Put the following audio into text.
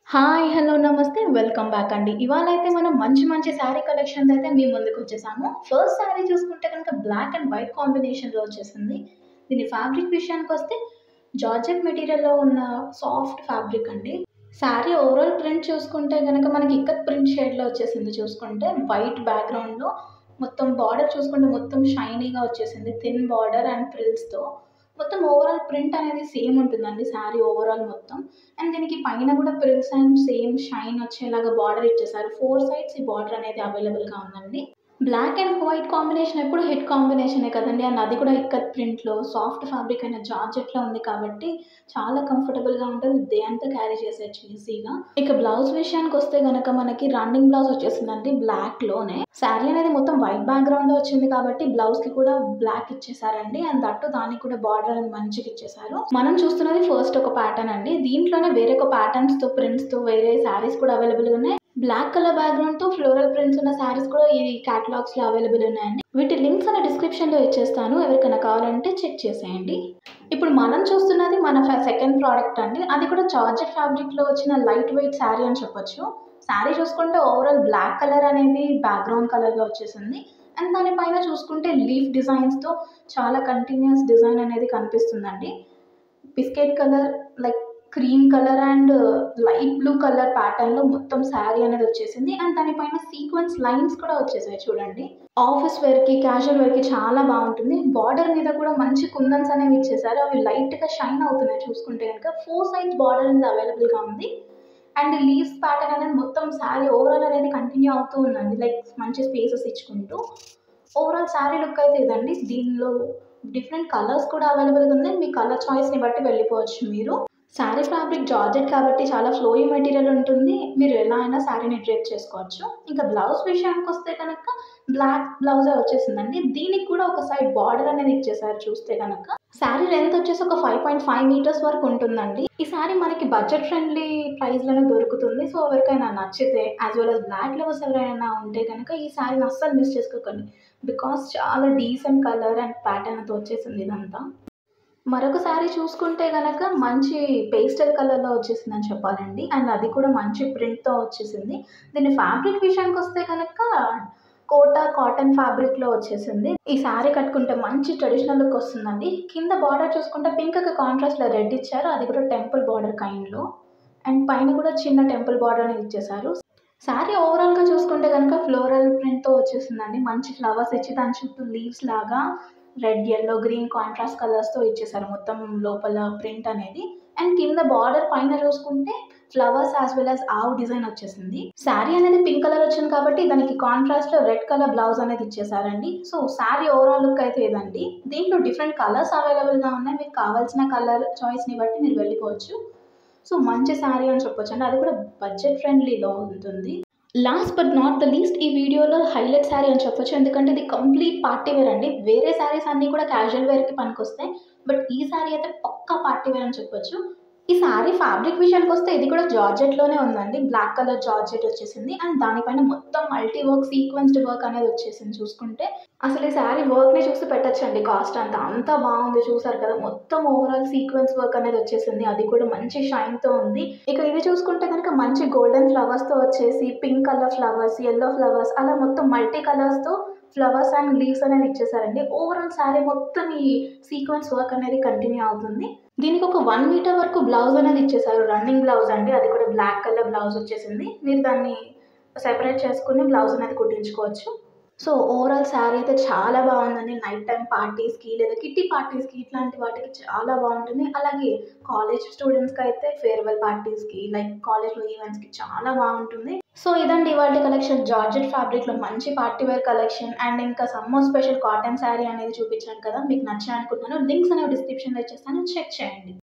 Hi! Hello! నమస్తే. Welcome back అండి. ఇవాళైతే మనం మంచి మంచి శారీ కలెక్షన్స్ అయితే మీ ముందుకొచ్చేసాము. ఫస్ట్ శారీ చూసుకుంటే గనుక బ్లాక్ అండ్ వైట్ కాంబినేషన్‌లో వచ్చేసింది. దీని ఫ్యాబ్రిక్ విషయానికొస్తే జార్జెట్ మెటీరియల్‌లో ఉన్న సాఫ్ట్ ఫ్యాబ్రిక్ అండి. శారీ ఓవరాల్ ప్రింట్ చూసుకుంటే గనక మనకి ఇక్కత్ ప్రింట్ షేడ్‌లో వచ్చేసింది చూసుకుంటే. వైట్ బ్యాక్‌గ్రౌండ్‌లో మొత్తం బార్డర్ చూసుకుంటే మొత్తం షైనీగా వచ్చేసింది. థిన్ బార్డర్ అండ్ ఫ్రిల్స్‌తో. మొత్తం ఓవరాల్ ప్రింట్ అనేది సేమ్ ఉంటుందండి శారీ ఓవరాల్ మొత్తం. అండ్ దీనికి పైన కూడా ప్రిల్స్ అండ్ సేమ్ షైన్ వచ్చేలాగా బార్డర్ ఇచ్చేసారు. 4 సైడ్స్ ఈ బార్డర్ అనేది అవైలబుల్‌గా ఉందండి. బ్లాక్ అండ్ వైట్ కాంబినేషన్ ఎప్పుడు హిట్ కాంబినేషనే కదండీ! అండ్ అది కూడా ఇక్కత్ ప్రింట్‌లో సాఫ్ట్ ఫ్యాబ్రిక్ అయిన జార్జెట్‌లో ఉంది కాబట్టి చాలా కంఫర్టబుల్‌గా ఉంటది. డే అంతా క్యారీ చేసేయొచ్చు ఈజీగా. ఇక బ్లౌజ్ విషయానికొస్తే గనక మనకి రన్నింగ్ బ్లౌజ్ వచ్చేసిందండి బ్లాక్‌లోనే. శారీ అనేది మొత్తం వైట్ బ్యాక్‌గ్రౌండ్‌లో వచ్చింది కాబట్టి బ్లౌజ్‌కి కూడా బ్లాక్ ఇచ్చేసారండి. అండ్ దట్టు దానికి కూడా బార్డర్ అనేది మంచిగా ఇచ్చేసారు. మనం చూస్తున్నది ఫస్ట్ ఒక ప్యాటర్న్ అండి. దీంట్లోనే వేరొక ప్యాటర్న్స్‌తో, ప్రింట్స్‌తో వేరే శారీస్ కూడా అవైలబుల్‌గా ఉన్నాయి. బ్లాక్ కలర్ బ్యాక్‌గ్రౌండ్‌తో ఫ్లోరల్ ప్రింట్స్ ఉన్న శారీస్ కూడా ఈ కేటలాగ్స్‌లో అవైలబుల్ ఉన్నాయండి. వీటి లింక్స్ అనే డిస్క్రిప్షన్‌లో ఇచ్చేస్తాను. ఎవరికైనా కావాలంటే చెక్ చేసేయండి. ఇప్పుడు మనం చూస్తున్నది మన సెకండ్ ప్రోడక్ట్ అండి. అది కూడా జార్జెట్ ఫ్యాబ్రిక్‌లో వచ్చిన లైట్ వెయిట్ శారీ అని చెప్పొచ్చు. శారీ చూసుకుంటే ఓవరాల్ బ్లాక్ కలర్ అనేది బ్యాక్‌గ్రౌండ్ కలర్‌గా వచ్చేసింది. అండ్ దాని పైన చూసుకుంటే లీఫ్ డిజైన్స్‌తో చాలా కంటిన్యూయస్ డిజైన్ అనేది కనిపిస్తుందండి. Biscuit colour, like cream colour and light blue colour ప్యాటర్న్‌లో మొత్తం శారీ అనేది వచ్చేసింది. అండ్ దానిపైన సీక్వెన్స్ లైన్స్ కూడా వచ్చేసాయి చూడండి. ఆఫీస్ వేర్‌కి, క్యాజువల్ వేర్‌కి చాలా బావుంటుంది. బార్డర్ మీద కూడా మంచి కుందన్స్ అనేవి ఇచ్చేసారు. అవి లైట్‌గా షైన్ అవుతున్నాయి చూసుకుంటే గనుక. 4 సైడ్స్ బార్డర్ అనేది అవైలబుల్‌గా ఉంది. అండ్ లీవ్స్ ప్యాటర్న్ అనేది మొత్తం శారీ ఓవరాల్ అనేది కంటిన్యూ అవుతూ ఉందండి. లైక్ మంచి స్పేసెస్ ఇచ్చుకుంటూ. ఓవరాల్ శారీ లుక్ అయితే ఇదండి. దీనిలో డిఫరెంట్ కలర్స్ కూడా అవైలబుల్‌గా ఉన్నాయి. మీ కలర్ చాయిస్‌ని బట్టి వెళ్ళిపోవచ్చు మీరు. శారీ ఫ్యాబ్రిక్ జార్జెట్ కాబట్టి చాలా ఫ్లోయీ మెటీరియల్ ఉంటుంది. మీరు ఎలా అయినా శారీని డ్రేప్ చేసుకోవచ్చు. ఇంకా బ్లౌజ్ విషయానికొస్తే గనక బ్లాక్ బ్లౌజే వచ్చేసిందండి. దీనికి కూడా ఒక సైడ్ బార్డర్ అనేది ఇచ్చేసారు చూస్తే గనక. శారీ లెంత్ వచ్చేసి ఒక 5.5 మీటర్స్ వరకు ఉంటుందండి. ఈ శారీ మనకి బడ్జెట్ ఫ్రెండ్లీ ప్రైస్‌లోనే దొరుకుతుంది. సో, ఎవరికైనా నచ్చితే as well as black lovers ఎవరైనా ఉంటే గనక ఈ శారీని అస్సలు మిస్ చేసుకోకండి. బికాజ్ చాలా డీసెంట్ కలర్ అండ్ ప్యాటర్న్‌తో వచ్చేసింది ఇదంతా. మరొక శారీ చూసుకుంటే గనక మంచి పేస్టల్ కలర్‌లో వచ్చేసిందని చెప్పాలండి. అండ్ అది కూడా మంచి ప్రింట్‌తో వచ్చేసింది. దీని ఫ్యాబ్రిక్ విషయానికొస్తే గనక కోటా కాటన్ ఫ్యాబ్రిక్‌లో వచ్చేసింది. ఈ శారీ కట్టుకుంటే మంచి ట్రెడిషనల్ లుక్ వస్తుందండి. కింద బార్డర్ చూసుకుంటే పింక్‌కి కాంట్రాస్ట్‌లో రెడ్ ఇచ్చారు. అది కూడా టెంపుల్ బార్డర్ కైండ్‌లో. అండ్ పైన కూడా చిన్న టెంపుల్ బార్డర్ అనేది ఇచ్చేసారు. శారీ ఓవరాల్‌గా చూసుకుంటే గనక ఫ్లోరల్ ప్రింట్‌తో వచ్చేసిందండి. మంచి ఫ్లవర్స్ ఇచ్చి దాని చుట్టూ లీవ్స్ లాగా రెడ్, యెల్లో, గ్రీన్ కాంట్రాస్ట్ కలర్స్‌తో ఇచ్చేసారు మొత్తం లోపల ప్రింట్ అనేది. అండ్ కింద బార్డర్ పైన చూసుకుంటే ఫ్లవర్స్ యాస్ వెల్ యాస్ ఆవు డిజైన్ వచ్చేసింది. శారీ అనేది పింక్ కలర్ వచ్చింది కాబట్టి దానికి కాంట్రాస్ట్‌లో రెడ్ కలర్ బ్లౌజ్ అనేది ఇచ్చేసారండి. సో, శారీ ఓవరాల్ లుక్ అయితే ఇదండి. దీంట్లో డిఫరెంట్ కలర్స్ అవైలబుల్‌గా ఉన్నాయి. మీకు కావాల్సిన కలర్ చాయిస్‌ని బట్టి మీరు వెళ్ళిపోవచ్చు. సో, మంచి శారీ అని చెప్పొచ్చండి. అది కూడా బడ్జెట్ ఫ్రెండ్లీలో ఉంటుంది. Last but not the least ఈ వీడియోలో హైలైట్ శారీ అని చెప్పొచ్చు. ఎందుకంటే ఇది కంప్లీట్ పార్టీ వేర్ అండి. వేరే శారీస్ అన్నీ కూడా క్యాజువల్ వేర్‌కి పనికొస్తాయి. బట్ ఈ శారీ అయితే పక్కా పార్టీ వేర్ అని చెప్పొచ్చు. ఈ శారీ ఫ్యాబ్రిక్ విషయానికొస్తే ఇది కూడా జార్జెట్‌లోనే ఉందండి. బ్లాక్ కలర్ జార్జెట్ వచ్చేసింది. అండ్ దానిపైన మొత్తం మల్టీ వర్క్, సీక్వెన్స్డ్ వర్క్ అనేది వచ్చేసింది చూసుకుంటే. అసలు ఈ శారీ వర్క్‌ని చూసి పెట్టొచ్చండి కాస్ట్ అంతా. అంత బావుంది చూసారు కదా! మొత్తం ఓవరాల్ సీక్వెన్స్ వర్క్ అనేది వచ్చేసింది. అది కూడా మంచి షైన్‌తో ఉంది. ఇక ఇది చూసుకుంటే గనుక మంచి గోల్డెన్ ఫ్లవర్స్‌తో వచ్చేసి pink colour flowers, yellow flowers అలా మొత్తం మల్టీ కలర్స్‌తో ఫ్లవర్స్ అండ్ లీవ్స్ అనేవి ఇచ్చేసారండి. ఓవరాల్ శారీ మొత్తం ఈ సీక్వెన్స్ వర్క్ అనేది కంటిన్యూ అవుతుంది. దీనికి ఒక 1 మీటర్ వరకు బ్లౌజ్ అనేది ఇచ్చేసారు. రన్నింగ్ బ్లౌజ్ అండి. అది కూడా బ్లాక్ కలర్ బ్లౌజ్ వచ్చేసింది. మీరు దాన్ని సెపరేట్ చేసుకొని బ్లౌజ్ అనేది కుట్టించుకోవచ్చు. సో, ఓవరాల్ శారీ అయితే చాలా బావుందండి. నైట్ టైమ్ పార్టీస్‌కి లేదా కిట్టి పార్టీస్‌కి ఇట్లాంటి వాటికి చాలా బావుంటుంది. అలాగే కాలేజ్ స్టూడెంట్స్‌కైతే ఫేర్‌వెల్ పార్టీస్‌కి లైక్ కాలేజ్‌లో ఈవెంట్స్‌కి చాలా బావుంటుంది. సో, ఇదండి ఇవాల్టి కలెక్షన్. జార్జెట్ ఫ్యాబ్రిక్‌లో మంచి పార్టీ వేర్ కలెక్షన్ అండ్ ఇంకా సమ్మర్ స్పెషల్ కాటన్ శారీ అనేది చూపించాను కదా! మీకు నచ్చాయనుకుంటున్నాను. లింక్స్ అనేవి డిస్క్రిప్షన్‌లో ఇచ్చేస్తాను. చెక్ చేయండి.